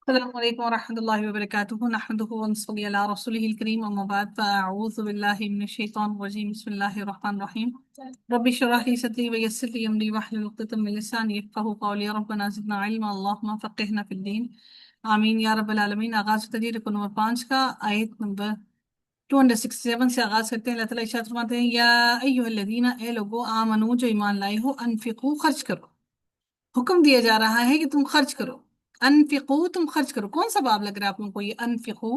السلام علیکم ورحمۃ اللہ وبرکاتہ نحمده ونصلي على رسوله الكريم اما بعد فاعوذ باللہ من الشیطان الرجیم بسم اللہ الرحمن الرحیم رب اشرح لي صدری ويسر لي امری واحلل عقدۃ من لسانی یفقهوا قولی ربنا زدنا علما اللهم فقهنا في الدین آمین یا رب العالمین۔ آغاز تدبیر رکو نمبر 5 کا آیت نمبر 267 سے آغاز کرتے ہیں۔ اللہ تعالیٰ ارشاد فرماتے ہیں یا ایھا الذین، اے لوگو، آمنو جو ایمان لائے ہو، انفقوا خرچ کرو، حکم دیا جا رہا ہے کہ تم خرچ کرو۔ انفقو، تم خرچ کرو۔ کون سا باب لگ رہا ہے آپ لوگوں کو یہ انفقو؟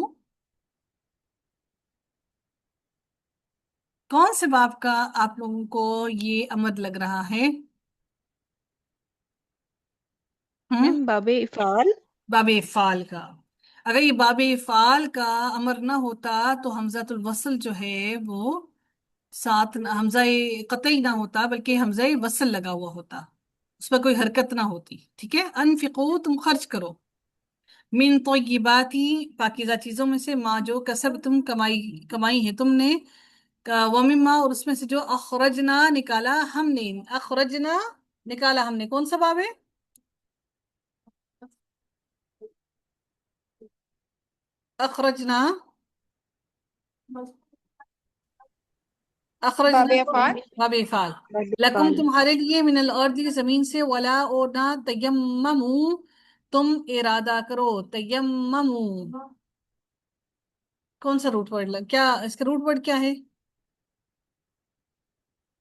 کون سے باب کا آپ لوگوں کو یہ امر لگ رہا ہے؟ میم باب افعال۔ باب افعال کا۔ اگر یہ باب افعال کا امر نہ ہوتا تو حمزۃ الوصل جو ہے وہ ساتھ حمزہ قطعی نہ ہوتا بلکہ حمزہ وصل لگا ہوا ہوتا، اس پر کوئی حرکت نہ ہوتی۔ ٹھیک ہے، انفقو، تم خرچ کرو، من طیباتی، پاکیزہ چیزوں میں سے، ما جو کسب تم کمائی ہے تم نے، ومما، اور اس میں سے جو اخرجنا نکالا ہم نے، اخرجنا نکالا ہم نے۔ کون سا باب ہے؟ اخرجنا، باب اخرجنا افعال۔ باب افعال، باب لکم افعال۔ تمہارے لیے، من الارض زمین سے، ولا اور نہ، تیممو تم ارادہ کرو، تیممو کون سا روٹ ورڈ کیا اس کا روٹ ورڈ کیا ہے؟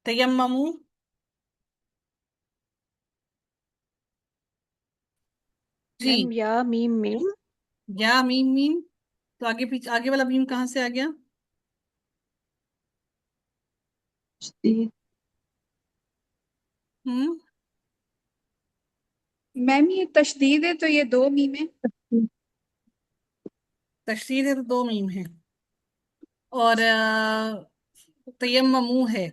تیممو جی، میم یا میم میم یا میم میم، تو آگے پیچھے آگے والا میم کہاں سے آ گیا؟ ہم میم یہ تشدید ہے تو یہ دو میم ہے۔ تشدید ہے تو دو میم ہے، اور تیممو ہے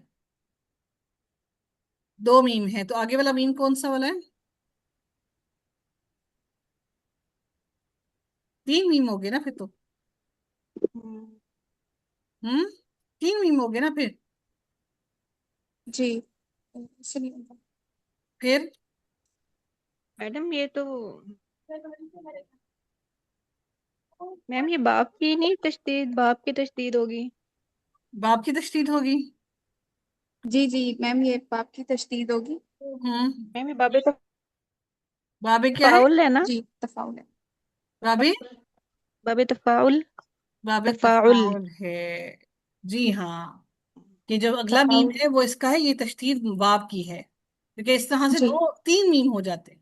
دو میم ہے، تو آگے والا میم کون سا والا ہے؟ تین میم ہو گئے نا پھر تو، ہم تین میم ہو گئے نا پھر جی ایسے نہیں ہوتا۔ پھر میڈم یہ تو میم یہ باپ کی نہیں تشدید، باپ کی تشدید ہوگی۔ باب کی تشدید ہوگی۔ جی جی میم یہ باپ کی تشدید ہوگی۔ ہم میم یہ باب باب کیا ہے؟ تفاعل ہے نا؟ جی تفاعل ہے۔ باب باب تفاعل، باب تفاعل، تفاعل ہے، جی ہاں، کہ جو اگلا میم تفاعل ہے وہ اس کا ہے، یہ تشدید باب کی ہے، کیونکہ اس طرح سے جی دو تین میم ہو جاتے۔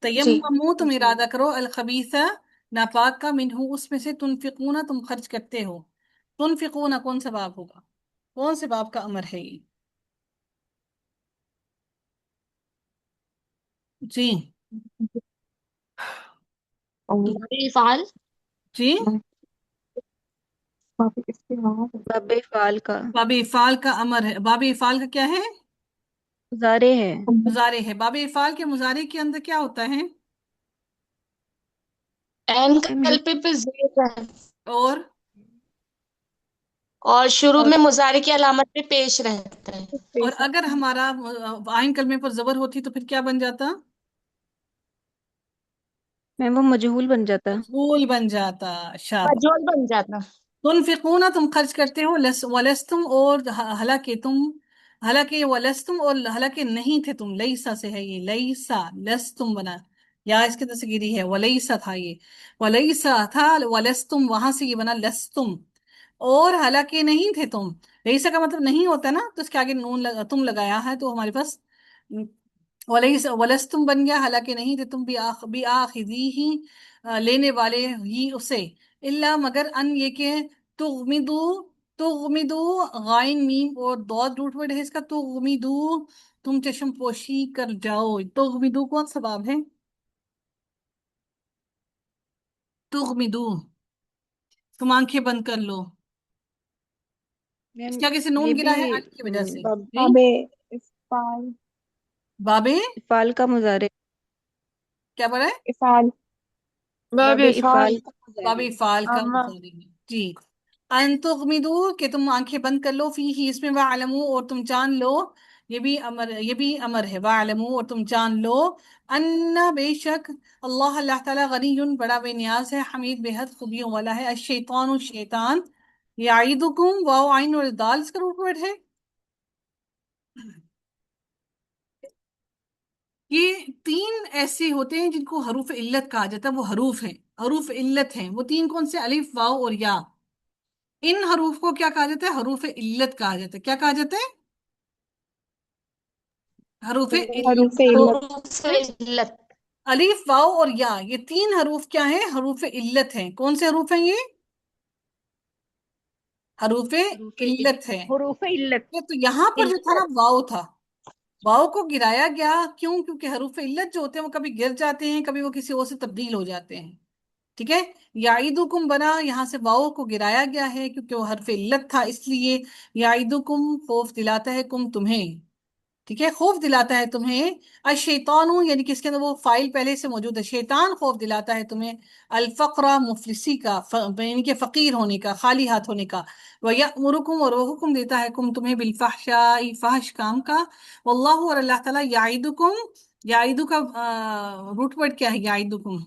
جی تیممو، تم ارادہ کرو، الخبیثہ ناپاک کا، منہو اس میں سے، تنفقون تم خرچ کرتے ہو۔ تنفقون کون سا باب ہوگا؟ کون سے باب کا امر ہے یہ؟ جی باب افعال، جی، باب افعال کا باب افعال کا امر ہے۔ باب افعال کا کیا ہے؟ مضارع ہے۔ مضارع ہے۔ باب افعال کے مضارع کے اندر کیا ہوتا ہے؟ این میم یہ کلپے پہ زیر ہے اور اور شروع اور میں مضارع کی علامت پہ پیش رہتا ہے۔ اور اگر ہمارا آئین کلمے پر زبر ہوتی تو پھر کیا بن جاتا؟ میم وہ مجہول بن جاتا۔ مجهول بن جاتا، شاباش۔ مجول بن جاتا۔ تنفقون تم خرچ کرتے ہو، ولستم اور حالانکہ تم، حالانکہ ولستم اور حالانکہ نہیں تھے تم، لیسا سے ہے یہ، لیسا لستم بنا، یا اس کے تصغیری ہے، ولیسا تھا یہ، ولیسا تھا، ولستم وہاں سے یہ بنا لستم، اور حالانکہ نہیں تھے تم، لیسا کا مطلب نہیں ہوتا نا، تو اس کے آگے نون تم لگایا ہے تو ہمارے پاس ولستم بن گیا، حالانکہ نہیں تھے تم، بھی آخذی ہی لینے والے ہی اسے، اللہ مگر ان یہ کہ تغمدو، تغمدو غائن میم اور دود روٹ ورڈ ہے اس کا، تغمدو تم چشم پوشی کر جاؤ۔ تغمدو کون سا باب ہے؟ تغمدو تم آنکھیں بند کر لو، اس میم کے آگے سے نون یہ بھی گرا ہے ان کی وجہ سے باب جی۔ افعال، بابے افعال کا مضارع، کیا بڑا ہے؟ افعال باب افعال کا باب مضارع۔ فعال کا مضارع ہے جی۔ ان تغمدو کہ تم آنکھیں بند کر لو، فی ہی اس میں، وعلمو اور تم جان لو، یہ بھی امر ہے، وَاعْلَمُوا، اور تم جان لو، ان بے شک اللہ تعالیٰ غنی بڑا بے نیاز ہے، حمید بے حد خوبیوں والا ہے، الشیطان شیطان، یعیدکم، واو عین اور دال اس کا روٹ ورڈ ہے. یہ تین ایسے ہوتے ہیں جن کو حروف علت کہا جاتا ہے، وہ حروف ہیں، حروف علت ہیں. وہ تین کون سے؟ الف، واو اور یا. ان حروف کو کیا کہا جاتا ہے؟ حروف علت کہا جاتا ہے. کیا کہا جاتا ہے؟ حروف حروف علت. علت. حروف علت. الف، واو اور یا، یہ تین حروف کیا ہیں؟ حروف علت ہیں. کون سے حروف ہیں یہ؟ حروف علت ہیں. حروف علت. تو یہاں پر جو تھا نا واو تھا، واو کو گرایا گیا. کیوں؟ کیونکہ حروف علت جو ہوتے ہیں وہ کبھی گر جاتے ہیں، کبھی وہ کسی اور سے تبدیل ہو جاتے ہیں. ٹھیک ہے، یعیدکم بنا، یہاں سے واو کو گرایا گیا ہے کیونکہ وہ حرف علت تھا، اس لیے یعیدکم خوف دلاتا ہے، کم تمہیں. ٹھیک ہے، خوف دلاتا ہے تمہیں. الشیطان، یعنی کہ اس کے اندر وہ فائل پہلے سے موجود ہے، شیطان خوف دلاتا ہے تمہیں الفقر، مفلسی کا، یعنی کہ فقیر ہونے کا، خالی ہاتھ ہونے کا. وَيَأْمُرُكُمْ، اور وہ حکم دیتا ہے کم تمہیں بالفحشاء، فحش کام کا. واللہ، اور اللہ تعالیٰ، یعیدکم، یعیدو کا روٹ ورڈ کیا ہے؟ یعیدکم،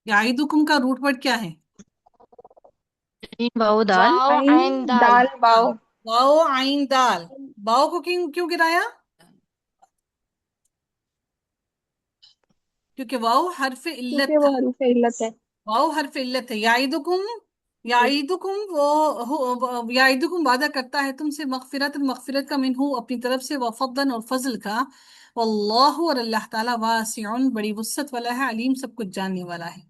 یعیدکم کا روٹ ورڈ کیا ہے؟ واو دال. واو عین دال. دال واو. واو عین دال. واو کو کیوں گرایا؟ کیونکہ واو حرف علت کیونکہ تھا. وہ حروف علت ہے. واو حرف علت ہے. یعیدکم یعیدکم وعدہ کرتا ہے تم سے، مغفرت کا، منہو اپنی طرف سے، وفضلا اور فضل کا. واللہ، اور اللہ تعالیٰ، واسع بڑی وسعت والا ہے، علیم سب کچھ جاننے والا ہے.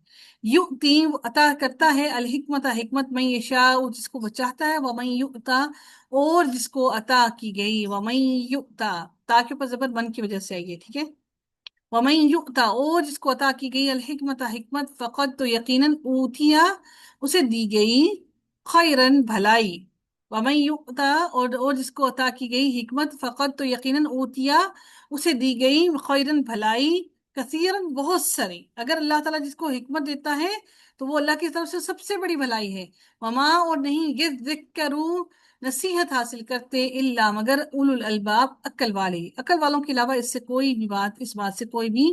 یؤتی، عطا کرتا ہے، الحکمت حکمت، من یشاء جس کو وہ چاہتا ہے، ومن یؤتا اور جس کو عطا کی گئی، ومن یؤتا تا کے اوپر زبر من کی وجہ سے آئی ہے. ٹھیک ہے، وَمَن يُؤْتَ اور جس کو عطا کی گئی الحکمت حکمت، فقط تو یقیناً اوتیا اسے دی گئی، خیرن بھلائی. وَمَن يُؤْتَ اور جس کو عطا کی گئی حکمت، فقط تو یقیناً اوتیا اسے دی گئی، خیرن بھلائی، کثیرن بہت ساری. اگر اللہ تعالیٰ جس کو حکمت دیتا ہے تو وہ اللہ کی طرف سے سب سے بڑی بھلائی ہے. وما اور نہیں، یذکروا نصیحت حاصل کرتے، الا مگر، اولو الالباب عقل والے. عقل والوں کے علاوہ اس بات سے کوئی بھی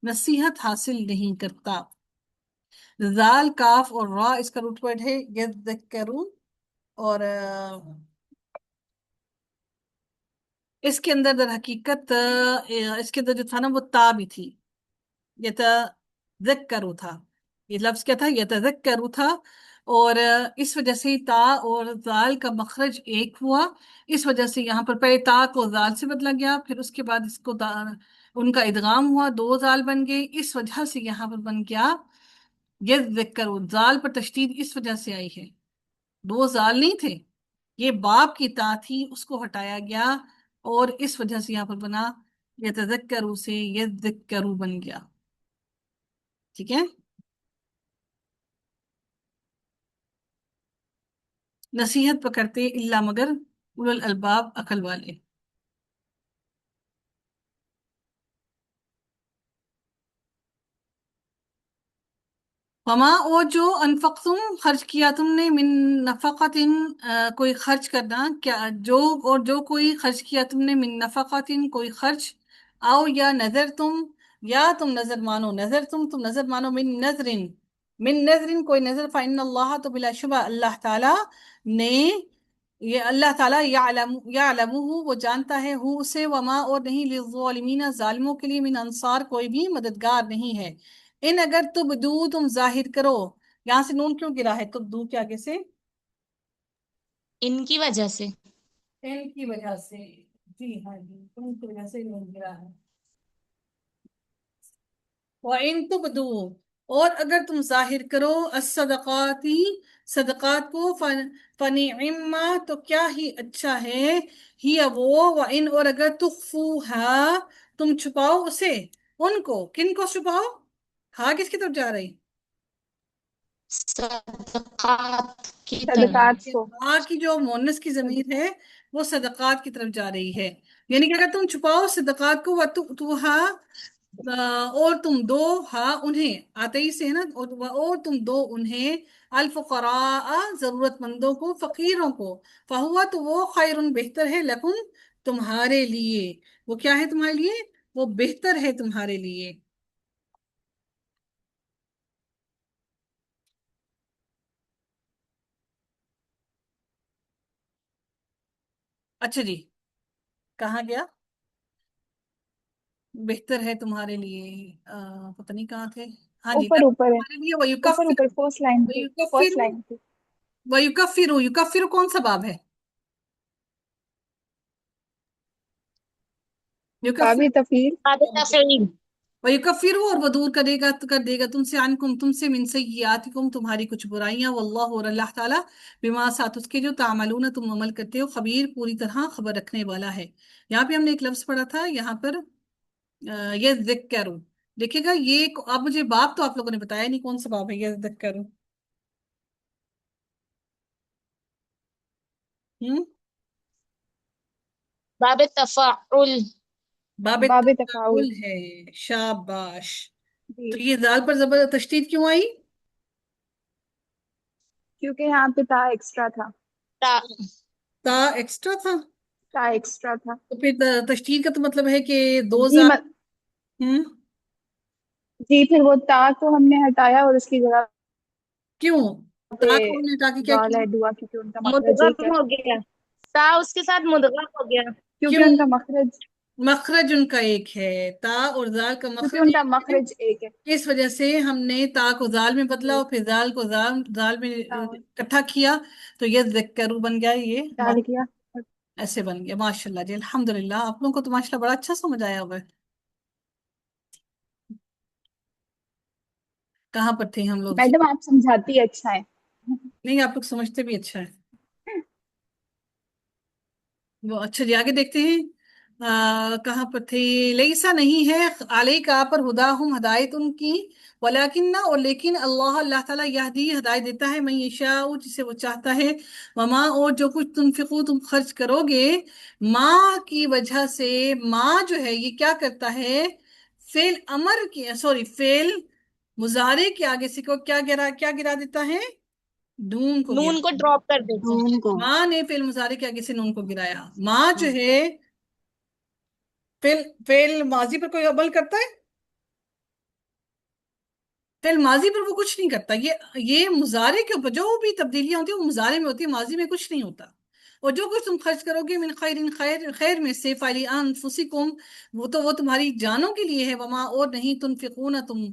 نصیحت حاصل نہیں کرتا. ذال، کاف اور را اس کا روٹ ورڈ ہے یذکروا. اور اس کے اندر در حقیقت اس کے اندر جو تھا نا وہ تا بھی تھی، یتذکروا تھا. یہ لفظ کیا تھا؟ یتذکروا تھا. اور اس وجہ سے تا اور ذال کا مخرج ایک ہوا. اس وجہ سے یہاں پر پہلے تا کو ذال سے بدلا گیا، پھر اس کے بعد اس کو ان کا ادغام ہوا، دو ذال بن گئے. اس وجہ سے یہاں پر بن گیا یذکروا. ذال پر تشدید اس وجہ سے آئی ہے، دو ذال نہیں تھے، یہ باپ کی تا تھی، اس کو ہٹایا گیا اور اس وجہ سے یہاں پر بنا یتذکروا سے یذکروا بن گیا. ٹھیک ہے، نصیحت پکڑتے الا مگر، اولو الالباب عقل والے. وما اور جو انفقتم خرچ کیا تم نے، من نفقت کوئی خرچ کرنا، کیا جو کوئی خرچ کیا تم نے، من نفقت کوئی خرچ، آؤ یا نظر تم، یا تم نظر مانو، تم نظر مانو، من نظر کوئی نظر، فإن اللہ تو بلا شبہ اللہ تعالیٰ نے، یہ اللہ تعالیٰ یعلمہ وہ جانتا ہے، ہو اسے، وما اور نہیں، للظالمین ظالموں کے لیے، من انصار کوئی بھی مددگار نہیں ہے. ان اگر تبدو تم ظاہر کرو، یہاں سے نون کیوں گرا ہے تبدو کے آگے سے؟ ان کی وجہ سے. ان کی وجہ سے، جی ہاں جی، ان کی وجہ سے نون گرا ہے. وَإِن تُبْدُوا اور اگر تم ظاہر کرو، الصدقات صدقات کو، فَنِعِمَّا تو کیا ہی اچھا ہے، ہی وہ، وَإِن اور اگر تُخْفُوهَا تم چھپاؤ اسے، ان کو، کن کو چھپاؤ؟ ہاں کس کی طرف جا رہی؟ صدقات کی صدقات طرف. کو. ہاں کی جو مونس کی ضمیر ہے وہ صدقات کی طرف جا رہی ہے. یعنی کہ اگر تم چھپاؤ صدقات کو، وَتُؤْتُوهَا اور تم دو ہاں انہیں آتے ہی سے ہے نا، اور تم دو انہیں الفقراء ضرورت مندوں کو، فقیروں کو، فہوا تو وہ خیر بہتر ہے، لکم تمہارے لیے، وہ کیا ہے تمہارے لیے، وہ بہتر ہے تمہارے لیے۔ اچھا جی، کہاں گیا؟ بہتر ہے تمہارے لیے، پتہ نہیں کہاں تھے۔ ہاں جی، اوپر اوپر ہے، تمہارے لیے اوپر ویکفر، اوپر فرسٹ لائن پہ، ویکفر فرسٹ لائن پہ۔ ویکفر یکفر کون سا باب ہے؟ یکفر، باب تفعیل۔ باب تفعیل، ویکفر اور وہ دور کر دے گا تم سے، عنکم تم سے، من سیئاتکم تمہاری کچھ برائیاں، واللہ اور اللہ تعالیٰ، بما ساتھ اس کے جو تعملون تم عمل کرتے ہو، خبیر پوری طرح خبر رکھنے والا ہے۔ یہاں پہ ہم نے ایک لفظ پڑھا تھا یہاں پر یہ ذکرو، دیکھے گا یہ اب مجھے باب تو آپ لوگوں نے بتایا نہیں کون سا باب ہے یہ ذکرو۔ باب تفعل، باب باب تفاعل، تفاعل ہے، شاباش۔ جی، تو یہ دال پر زبر تشدید کیوں آئی؟ کیونکہ یہاں پہ تا ایکسٹرا تھا، تا، تا ایکسٹرا تھا، تا ایکسٹرا تھا۔ تو پھر تشدید کا تو مطلب ہے کہ دو جی ہوں جی پھر وہ تا کو ہم نے ہٹایا اور اس کی جگہ کیوں پہ تا کو ہم نے ہٹا کے کیا ضال کیا؟ ایڈ ہوا، کیونکہ ان کا مخرج ایک ہے، مدغم ہو گیا، تا اس کے ساتھ مدغم ہو گیا، کیونکہ کیوں؟ ان کا مخرج، مخرج ان کا ایک ہے، تا اور زال کا کیونکہ مخرج ان کا ایک ہے، مخرج ایک ہے۔ اس وجہ سے ہم نے تا کو زال میں بدلا جی، اور پھر زال کو زال میں تا اکٹھا کیا، تو یہ ذکرو بن گیا، یہ ڈال کیا۔ ایسے بن گیا۔ ماشاء اللہ جی، الحمدللہ، آپ لوگوں کو تو ماشاء اللہ بڑا اچھا سمجھ آیا ہوا ہے۔ کہاں پر تھے ہم لوگ؟ میڈم آپ سمجھاتی اچھا ہے۔ نہیں، آپ لوگ سمجھتے بھی اچھا ہے۔ وہ اچھا جی، آگے دیکھتے ہیں، کہاں پر تھے؟ لیسا نہیں ہے علیہ کا پر ہداہم ہدایت ان کی، ولیکن اور لیکن اللہ تعالیٰ یہدی ہدایت دیتا ہے، من یشاء جسے وہ چاہتا ہے، وما اور جو کچھ تنفقو تم خرچ کرو گے، ماں کی وجہ سے، ماں جو ہے یہ کیا کرتا ہے، فعل امر کی سوری فعل مضارع کے آگے سے کو کیا گرا دیتا ہے، نون کو نون کو گرا، ڈراپ کر دیتے ہیں، ان کو ماں نے فعل مضارع کے آگے سے نون کو گرایا۔ ماں جو ہے فعل ماضی پر کوئی عمل کرتا ہے؟ فعل ماضی پر وہ کچھ نہیں کرتا، یہ مضارع کے اوپر جو بھی تبدیلیاں ہوتی ہیں وہ مضارع میں ہوتی ہیں، ماضی میں کچھ نہیں ہوتا۔ اور جو کچھ تم خرچ کرو گے، من خیر خیر میں سے، فعلی انفسکم وہ تمہاری جانوں کے لیے ہے، وما اور نہیں، تنفقون تم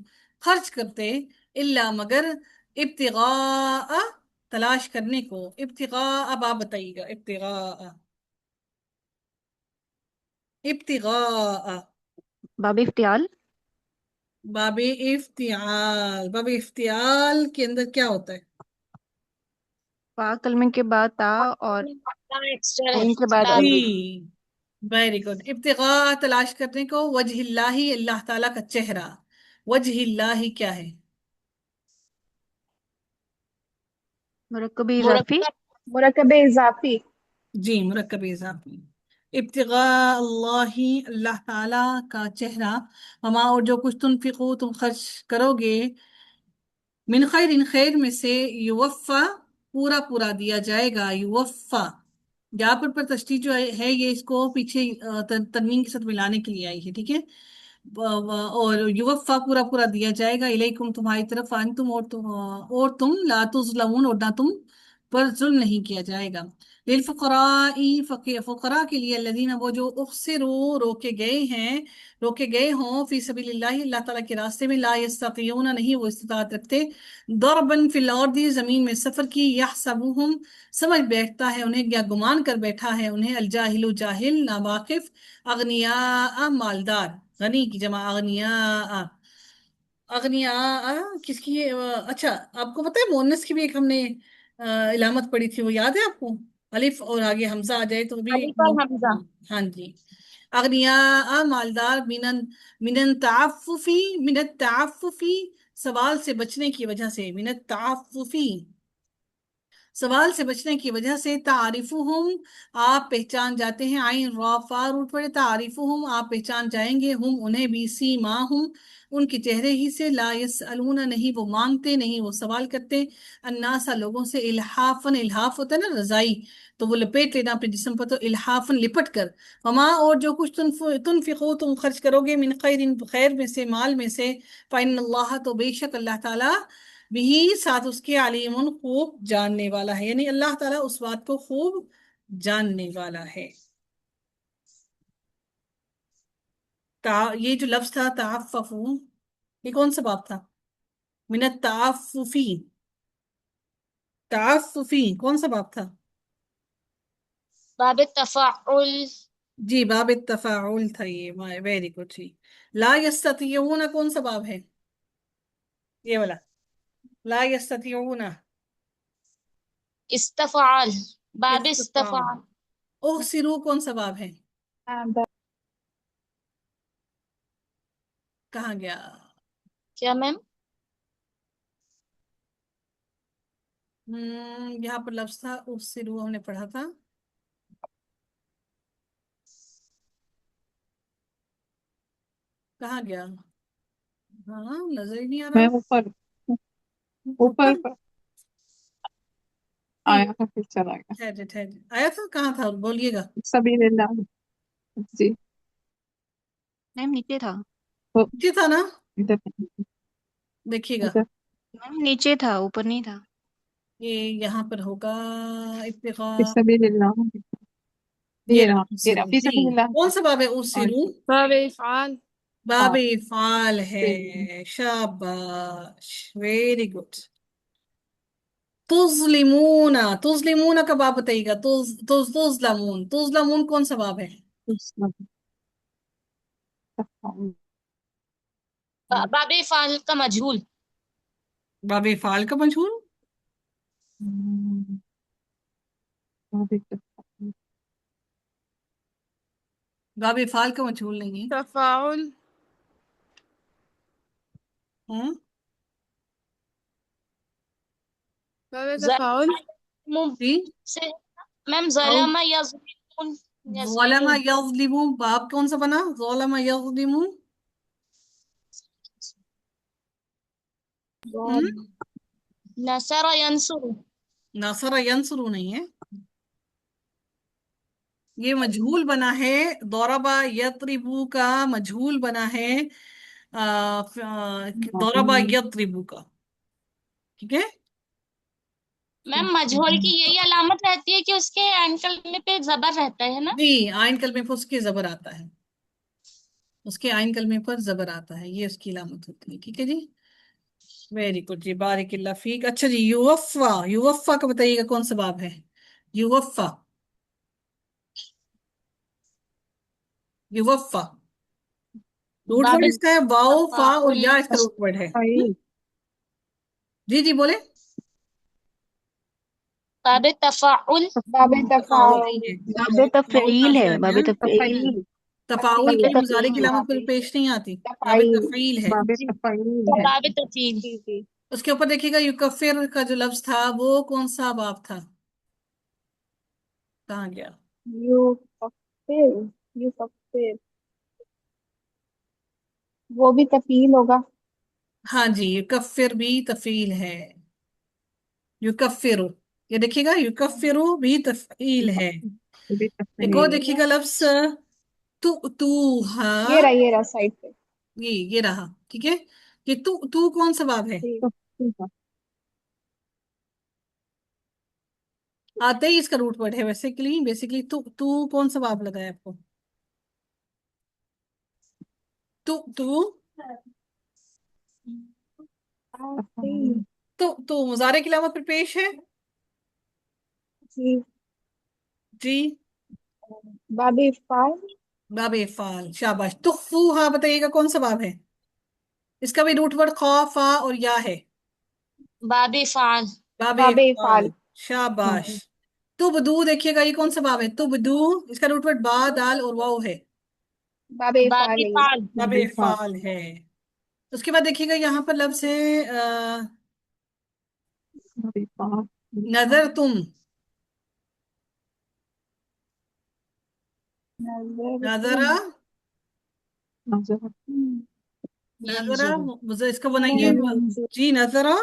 خرچ کرتے، الا مگر، ابتغاء تلاش کرنے کو، ابتغاء اب آپ بتائیے گا، ابتغاء باب افتعال، باب افتعال کے اندر کیا ہوتا ہے؟ فا کلمے کے بعد تا اور تا ایکسٹرا عین کے بعد تا الف۔ جی، ویری گڈ، ابتغاء تلاش کرنے کو، وجہ اللہ اللہ تعالیٰ کا چہرہ، وجہ اللہ کیا ہے؟ مرکب اضافی، مرکب، مرکب اضافی، جی، مرکب اضافی، ابتغاء اللہ اللہ تعالیٰ کا چہرہ، وما اور جو کچھ تنفقو تم خرچ کرو گے، من خیر ان خیر میں سے، یوفا پورا پورا دیا جائے گا، یوفا یہاں پر تشدید جو ہے یہ اس کو پیچھے تنوین کے ساتھ ملانے کے لیے آئی ہے، ٹھیک ہے، اور یوفا پورا پورا دیا جائے گا، الیکم تمہاری طرف، انتم اور تم لا تظلمون اور نہ تم پر ظلم نہیں کیا جائے گا، للفقراء فقراء کے لیے، الذین وہ جو اخسروا روکے گئے ہوں، فی سبیل اللہ اللہ تعالیٰ کے راستے میں، لا یستطیعون نہیں وہ استطاعت رکھتے، ضربا فی الارض زمین میں سفر کی، یحسبہم سمجھ بیٹھتا ہے انہیں یا گمان کر بیٹھا ہے انہیں، الجاہل جاہل، ناواقف، اغنیاء مالدار، غنی کی جمع اغنیاء، اغنیاء کس کی ہے؟ اچھا آپ کو پتہ ہے مؤنث کی بھی ایک ہم نے علامت پڑھی تھی، وہ یاد ہے آپ کو؟ الف اور آگے حمزہ آ جائے تو بھی الف اور حمزہ، ہاں جی، اغنیاء مالدار، من التعففی سوال سے بچنے کی وجہ سے، من التعففی سوال سے بچنے کی وجہ سے تعریفہم آپ پہچان جاتے ہیں، عین را فا روٹ پڑے، تعریفہم آپ پہچان جائیں گے، ہم انہیں بھی، سیماہم ان کے چہرے ہی سے، لا یسألون نہیں وہ مانگتے، نہیں وہ سوال کرتے، الناس لوگوں سے، الحافن الحاف ہوتا ہے نا رضائی، تو وہ لپیٹ لینا اپنے جسم پر، تو الحافن لپٹ کر، وما اور جو کچھ تنفقو تم خرچ کرو گے، من خیر خیر میں سے، مال میں سے، فإن اللہ تو بے شک اللہ تعالیٰ بھی ساتھ اس کے، علیم خوب جاننے والا ہے، یعنی اللہ تعالیٰ اس بات کو خوب جاننے والا ہے۔ یہ جو لفظ تھا تعففو، یہ کون سا باب تھا؟ من التعففی، تعففی کون سا باب تھا؟ باب التفاعل. جی باب التفاعل تھا یہ، ویری گڈ جی۔ لا یستطیعون کون سا باب ہے؟ یہ والا، لا یستطیعون، استفعال. باب استفعال۔ استفعال. احسرو کون سا باب ہے؟ کہاں گیا؟ کیا میم؟ یہاں پر لفظ تھا احسرو، ہم نے پڑھا تھا، کہاں گیا؟ ہاں نظر ہی نہیں آ میں رہا۔ اوپر اوپر اوپر آیا تھا پھر چلا گیا۔ ٹھہر ٹھہر آیا تھا، کہاں تھا بولیے گا؟ سبیل اللہ، جی میم نیچے تھا، وہ جی تھا نا، ادھر دیکھیے گا، ادھر میم نیچے تھا، اوپر نہیں تھا۔ یہ یہاں پر ہوگا ابتغاء، فی سبیل اللہ، یہ یہ رہا رہا یہ رہا احسرو فی جی، سبیل اللہ۔ کون سا باب ہے اور احسرو؟ باب افعال. باب افعال ہے، شاباش، ویری گڈ۔ تظلمون، تظلمون کا باب بتائیے گا، تظلمون، تظلمون کون سا باب ہے؟ باب افعال کا مجہول. باب افعال کا مجہول، باب افعال کا مجہول نہیں ہے۔ تفاعل. ہاں باب تفاعل. جی، سے میم اور ظلم یظلمون. ظلم یظلمون. یظلمون، باب کون سا بنا؟ ظلم یظلمون، نصر ینصر. ناصر ینصر نہیں ہے، یہ مجہول بنا ہے، ضربا یضربو کا مجہول بنا ہے، ضربا یضربو کا، ٹھیک ہے؟ میم مجہول کی یہی علامت رہتی ہے کہ اس کے عین کلمے پہ زبر رہتا ہے نا. جی آئین کلمے پر اس کے زبر آتا ہے، اس کے آئین کلمے پر زبر آتا ہے، یہ اس کی علامت ہوتی ہے، ٹھیک ہے جی، ویری گڈ جی، بارک اللہ فیک۔ اچھا جی، یوفا، یوفا کا بتائیے گا کون سا باب ہے؟ یوفا، یوفا روٹ باب ورڈ اس کا ہے واؤ فا اور تفاعل. یا، اس کا روٹ ورڈ ہے۔ جی جی بولے، باب تفاعل. باب تفاعل تفاعل، نہیں ہے، باب واؤ تفعیل ہے، کافر باب ہے، تفعیل، تفاعل باب کی مضارع کی تفعیل، علامت پر پیش نہیں آتی، باب تفعیل، تفعیل ہے۔ باب تفعیل ہے۔ باب تفعیل. جی جی، اس کے اوپر دیکھیے گا یکفر کا جو لفظ تھا وہ کون سا باب تھا؟ کہاں گیا؟ یوکفر، یوکفر وہ بھی تفعیل ہوگا۔ ہاں جی، یکفر بھی تفعیل ہے، یکفر، یہ دیکھیے گا یکفر بھی تفعیل ہے۔ وہ بھی ایک اور تفعیل، دیکھیے گا لفظ تؤتوہا، یہ رہا سائڈ پہ۔ یہ رہا، ٹھیک ہے، یہ تو کون سا باب ہے؟ ٹھیک آتے ہی اس کا روٹ ورڈ ہے، بیسیکلی تو کون سا باب لگا ہے آپ کو؟ تو تفعیل، تو مضارع کی علامت پر پیش ہے، جی جی، باب افعال، باب افعال، شاباش۔ تخفوہا بتائیے گا کون سا باب ہے؟ اس کا بھی روٹ ورڈ خا فا اور یا ہے، باب افعال. باب باب افعال، افعال، شاباش۔ تبدو دیکھیے گا یہ کون سا باب ہے؟ تبدو، اس کا روٹ ورڈ با دال اور واو ہے، باب باب افعال ہے یہ۔ افعال. باب افعال ہے۔ اس کے بعد دیکھیے گا یہاں پر لفظ ہے نظر تم، نظرہ، نظرہ، مجھے اس کا بنائیے جی، نظرہ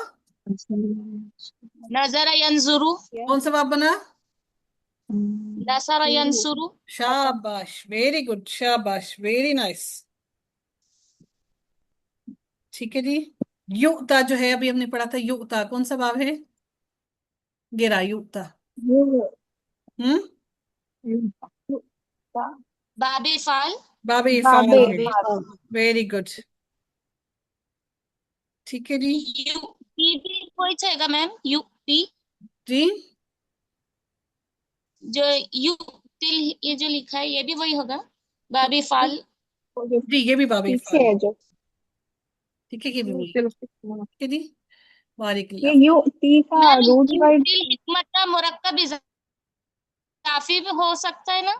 نظر ینظرو، کون سا باب بنا؟ نصر ینصرو، شاباش، ویری گڈ، شاباش، ویری نائس. ٹھیک ہے جی. یؤتا جو ہے ابھی ہم نے پڑھا تھا، یؤتا کون سا باب ہے؟ گرا یؤتا. باب فعل، باب افعال ہے. Very good. ٹھیک ہے جی. یو پی بھی کوئی چاہے گا میم، یو پی جی جو یو تل یہ جو لکھا ہے یہ بھی وہی ہوگا باب فعل. جی یہ بھی باب افعال ہے. ٹھیک ہے، یہ بھی وہی. ٹھیک ہے جی. بارک اللہ. یہ یؤتی کا میم روٹ یو ورڈ تل حکمت کا مرکب اضافی بھی ہو سکتا ہے نا؟